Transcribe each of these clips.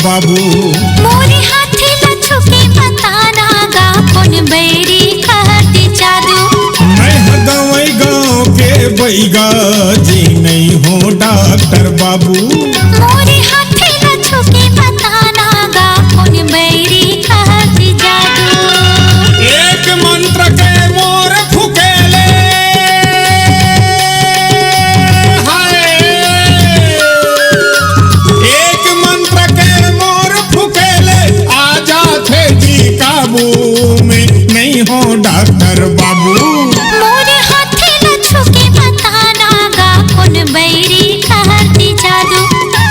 बाबू। मोरे हाथे लच्छू के बताना गा कौन बैरी कहती जादू। मैं गवई गाँव के बैगा जी नहीं हो डॉक्टर बाबू। मोरे हाथे लच्छू के बताना गा कौन बैरी कहती जादू। एक मंत्र के मोर फुकेले हाय, एक मंत्र के मोर फुकेले आजा थे जी काबू में नहीं हो डॉक्टर बाबू। मोरे हाथे लच्छू के बताना गा कौन बैरी कहती जादू।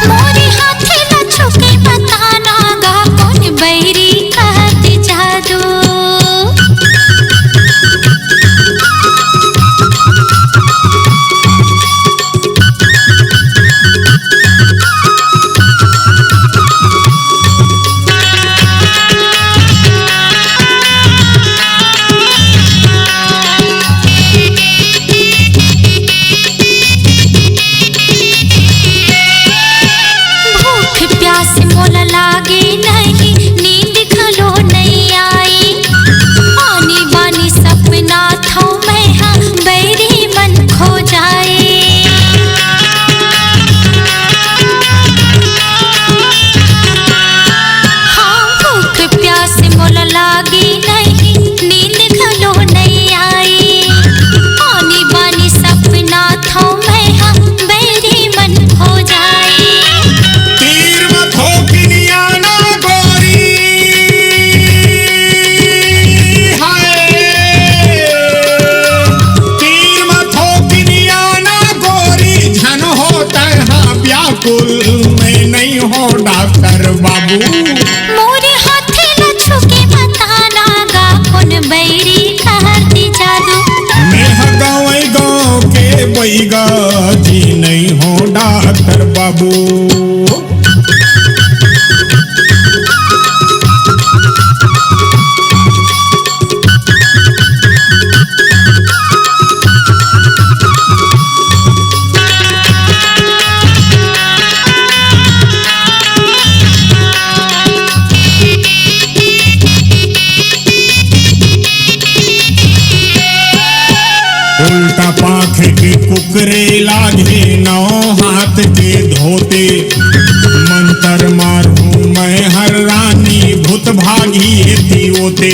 मोरे हाथे लच्छू के बताना गा कौन बैरी कहती जादू। भूख प्यास मोला लागे नहीं, नींद खलो नहीं आई। आनी बानी सपना था मैं हाँ बैरी मन खो जाए। हाँ भूख प्यास मोला लागे नहीं, नींद खलो नहीं आई। आनी बानी सपना था मैं हाँ बैरी मन खो जाए। तीर मथो किनिया ना गोरी हाय, तीर मथो किनिया ना गोरी झन होता है व्याकुल मैं नहीं हो डॉक्टर बाबू। मोरे हाथे लच्छू के बताना गा कौन बैरी कहती जादू। मैं गवई गाँव के बैगा जी नहीं हो डॉक्टर बाबू। उल्टा पाख के कुकरे लागे नौ हाथ के धोते। मंतर मारू मैं हर रानी भूत भागी हेती ओते।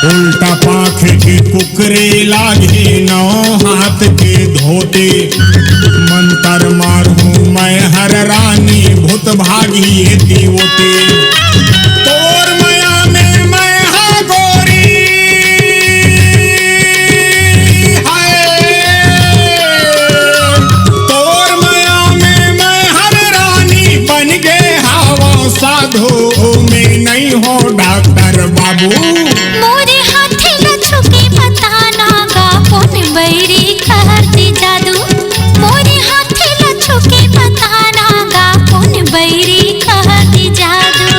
उल्टा पाख के कुकरे लागे नौ हाथ के धोते। मंतर मारू मैं हर रानी भूत भागी हेती ओते। तोर माया में मैं हा गोरी हाय, तोर माया में मैं हर रानी बन गए हवा साधु में नहीं हो डॉक्टर बाबू। मोरे हाथे लच्छू के बताना गा कौन बैरी कहती जादू। मोरे हाथे लच्छू के बताना गा कौन बैरी कहती जादू।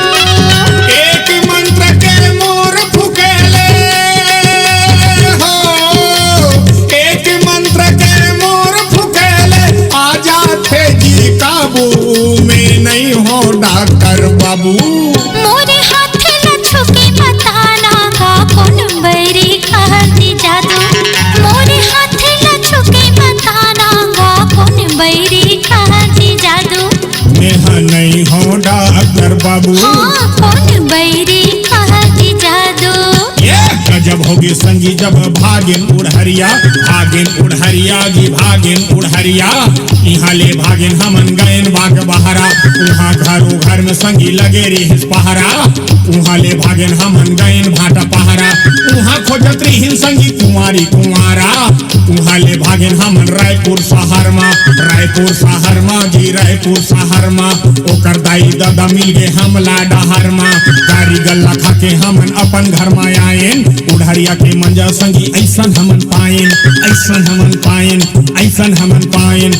एक मंत्र के मोर फुकेले हो, एक मंत्र के मोर फुकेले आजा थे जी काबू में नहीं हो डॉक्टर बाबू। मोरे हाथे लच्छू के बताना गा कौन बैरी कहती जादू। मोरे हाथे लच्छू के बताना गा कौन बैरी कहती जादू। मैं नहीं हो डॉक्टर बाबू। हाँ कौन बैरी कहती जादू। ये गजब होगी संगी जब भागिन उड़हरिया, भागिन उड़हरिया जी भागिन उड़हरिया। यहाँ ले भागिन हमन गयन बाग बहरा, वहाँ घरों घर में संगी लगे रही पहरा। वहाँ ले भागिन हमन गयन भाटा पहरा, वहाँ खोजत रही संगी कुंवारी कुंवारा। वहाँ ले भागिन हमन रायपुर शहर में, रायपुर शहर में जी रायपुर शहर में। ओकर दाई दादा मिल गए हमला डहर में, गाड़ी गल्ला खा के हमन अपन घर में आयन। उड़हरिया के मंजा संगी ऐसन हमन पायन, ऐसन हमन पायन, ऐसन हमन पायन।